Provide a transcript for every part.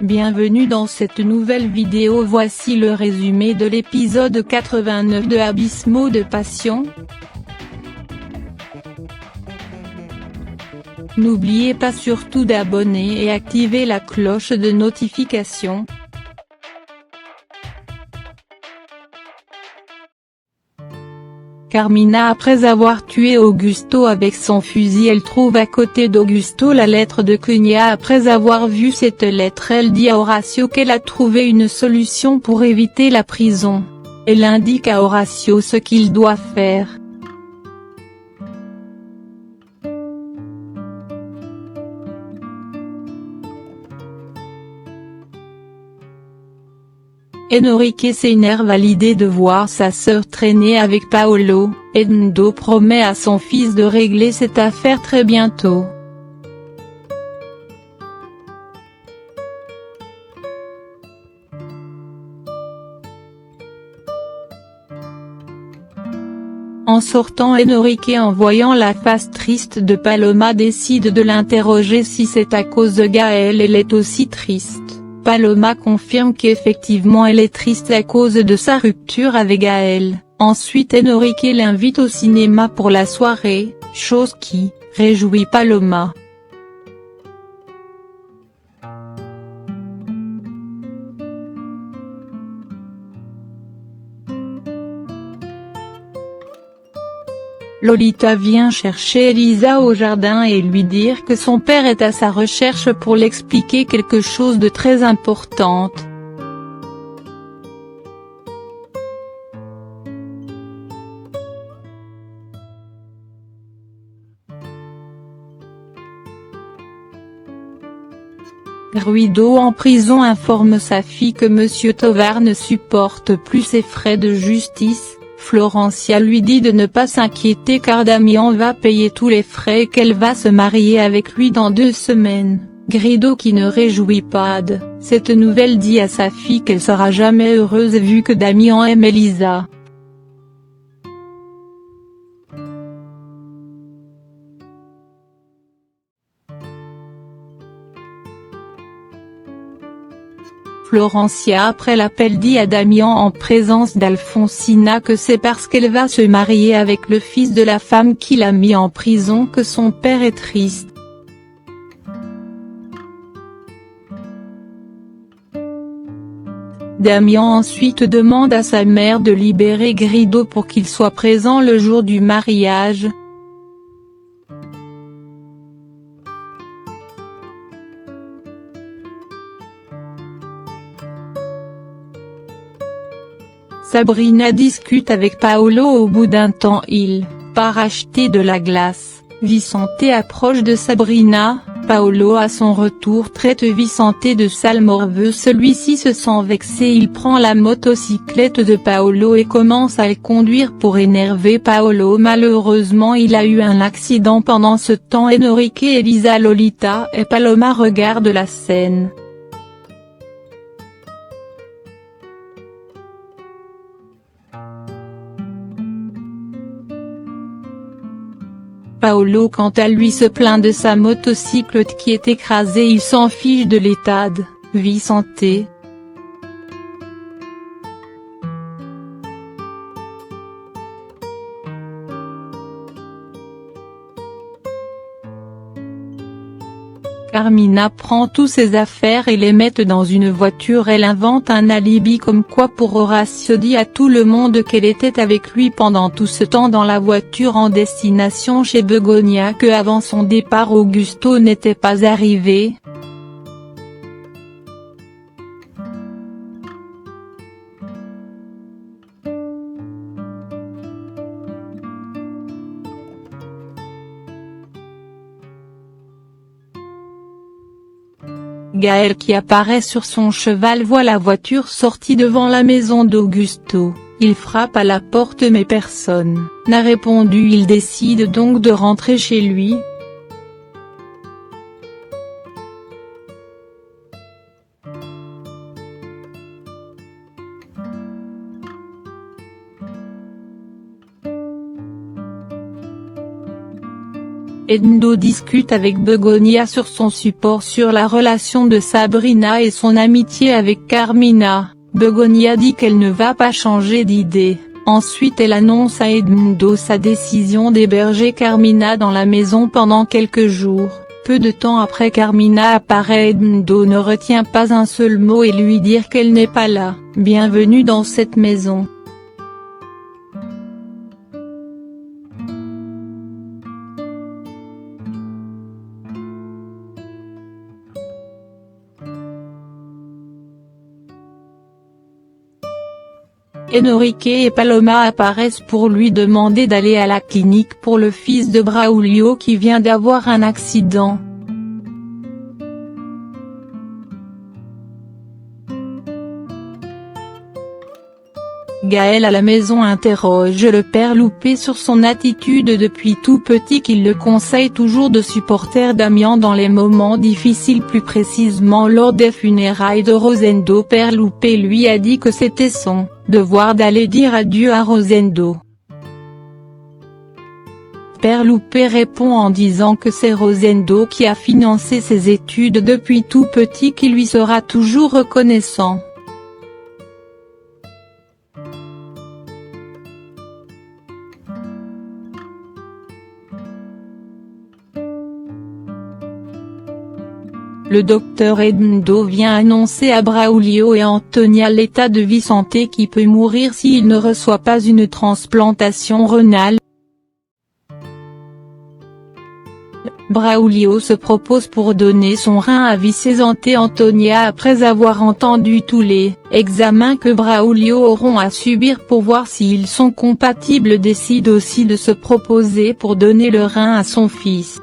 Bienvenue dans cette nouvelle vidéo. Voici le résumé de l'épisode 89 de Abyss Mode Passion. N'oubliez pas surtout d'abonner et activer la cloche de notification. Carmina. Après avoir tué Augusto avec son fusil, elle trouve à côté d'Augusto la lettre de Cugna. Après avoir vu cette lettre, elle dit à Horacio qu'elle a trouvé une solution pour éviter la prison. Elle indique à Horacio ce qu'il doit faire. Enrique s'énerve à l'idée de voir sa sœur traîner avec Paolo. Edmundo promet à son fils de régler cette affaire très bientôt. En sortant, Enrique, en voyant la face triste de Paloma, décide de l'interroger si c'est à cause de Gaël. Elle est aussi triste. Paloma confirme qu'effectivement elle est triste à cause de sa rupture avec Gaël. Ensuite Enrique l'invite au cinéma pour la soirée, chose qui réjouit Paloma. Lolita vient chercher Elisa au jardin et lui dire que son père est à sa recherche pour l'expliquer quelque chose de très important. Guido en prison informe sa fille que Monsieur Tovar ne supporte plus ses frais de justice. Florencia lui dit de ne pas s'inquiéter car Damian va payer tous les frais et qu'elle va se marier avec lui dans 2 semaines. Guido, qui ne réjouit pas de cette nouvelle, dit à sa fille qu'elle sera jamais heureuse vu que Damian aime Elisa. Florencia, après l'appel, dit à Damian en présence d'Alfonsina que c'est parce qu'elle va se marier avec le fils de la femme qui l'a mis en prison que son père est triste. Damian ensuite demande à sa mère de libérer Guido pour qu'il soit présent le jour du mariage. Sabrina discute avec Paolo. Au bout d'un temps, il part acheter de la glace. Vicente approche de Sabrina. Paolo à son retour traite Vicente de sale morveux. Celui-ci se sent vexé. Il prend la motocyclette de Paolo et commence à le conduire pour énerver Paolo. Malheureusement, il a eu un accident. Pendant ce temps, Enrique, Elisa, Lolita et Paloma regardent la scène. Paolo, quant à lui, se plaint de sa motocyclette qui est écrasée. Il s'en fiche de l'état de Vicente. Carmina prend tous ses affaires et les met dans une voiture. Elle invente un alibi comme quoi pour Horacio, dit à tout le monde qu'elle était avec lui pendant tout ce temps dans la voiture en destination chez Begonia, que avant son départ Augusto n'était pas arrivé. Gaël, qui apparaît sur son cheval, voit la voiture sortie devant la maison d'Augusto. Il frappe à la porte mais personne n'a répondu. Il décide donc de rentrer chez lui. Edmundo discute avec Begonia sur son support sur la relation de Sabrina et son amitié avec Carmina. Begonia dit qu'elle ne va pas changer d'idée. Ensuite elle annonce à Edmundo sa décision d'héberger Carmina dans la maison pendant quelques jours. Peu de temps après Carmina apparaît. Edmundo ne retient pas un seul mot et lui dire qu'elle n'est pas là. Bienvenue dans cette maison. Enrique et Paloma apparaissent pour lui demander d'aller à la clinique pour le fils de Braulio qui vient d'avoir un accident. Gaël à la maison interroge le père Loupé sur son attitude depuis tout petit qu'il le conseille toujours de supporter Damian dans les moments difficiles, plus précisément lors des funérailles de Rosendo. Père Loupé lui a dit que c'était son devoir d'aller dire adieu à Rosendo. Père Loupé répond en disant que c'est Rosendo qui a financé ses études depuis tout petit qui lui sera toujours reconnaissant. Le docteur Edmundo vient annoncer à Braulio et Antonia l'état de Vicente qui peut mourir s'il ne reçoit pas une transplantation rénale. Braulio se propose pour donner son rein à Vicente et Antonia après avoir entendu tous les examens que Braulio auront à subir pour voir s'ils sont compatibles. Décide aussi de se proposer pour donner le rein à son fils.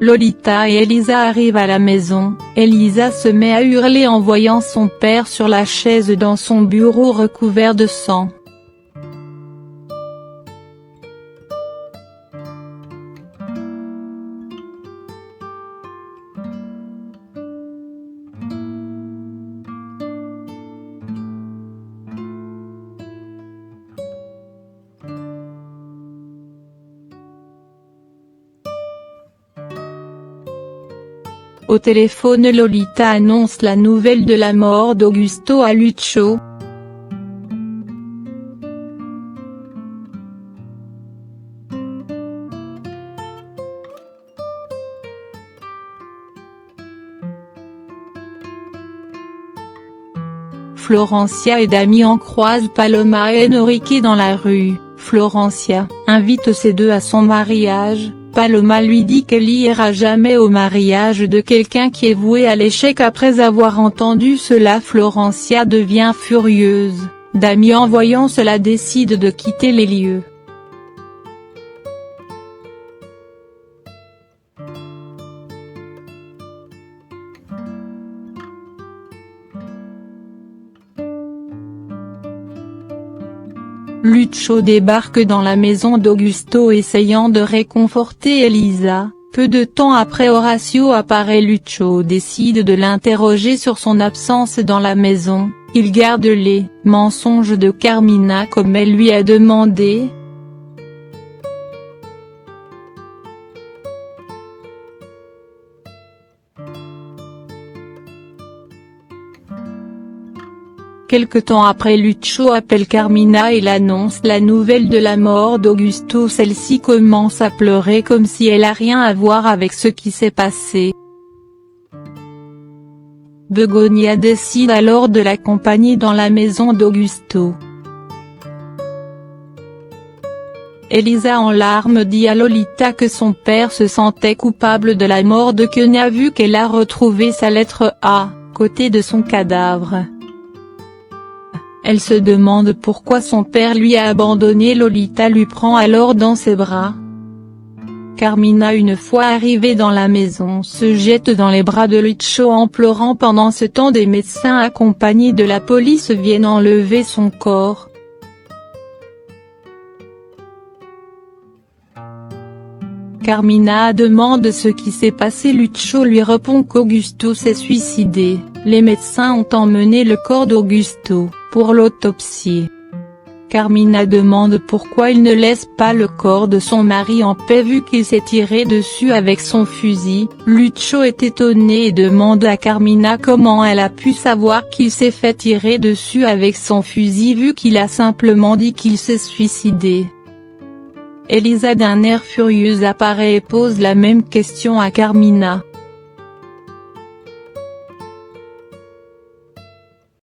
Lolita et Elisa arrivent à la maison. Elisa se met à hurler en voyant son père sur la chaise dans son bureau recouvert de sang. Au téléphone, Lolita annonce la nouvelle de la mort d'Augusto à Lucho. Florencia et Damian croisent Paloma et Enrique dans la rue. Florencia invite ces deux à son mariage. Paloma lui dit qu'elle ira jamais au mariage de quelqu'un qui est voué à l'échec. Après avoir entendu cela, Florencia devient furieuse. Damian voyant cela décide de quitter les lieux. Lucho débarque dans la maison d'Augusto essayant de réconforter Elisa. Peu de temps après Horacio apparaît. Lucho décide de l'interroger sur son absence dans la maison. Il garde les mensonges de Carmina comme elle lui a demandé. Quelque temps après, Lucho appelle Carmina et l'annonce la nouvelle de la mort d'Augusto. Celle-ci commence à pleurer comme si elle a rien à voir avec ce qui s'est passé. Begonia décide alors de l'accompagner dans la maison d'Augusto. Elisa en larmes dit à Lolita que son père se sentait coupable de la mort de Kenya vu qu'elle a retrouvé sa lettre à côté de son cadavre. Elle se demande pourquoi son père lui a abandonné. Lolita lui prend alors dans ses bras. Carmina, une fois arrivée dans la maison, se jette dans les bras de Lucho en pleurant. Pendant ce temps, des médecins accompagnés de la police viennent enlever son corps. Carmina demande ce qui s'est passé. Lucio lui répond qu'Augusto s'est suicidé. Les médecins ont emmené le corps d'Augusto pour l'autopsie. Carmina demande pourquoi il ne laisse pas le corps de son mari en paix vu qu'il s'est tiré dessus avec son fusil. Lucio est étonné et demande à Carmina comment elle a pu savoir qu'il s'est fait tirer dessus avec son fusil vu qu'il a simplement dit qu'il s'est suicidé. Elisa d'un air furieux apparaît et pose la même question à Carmina.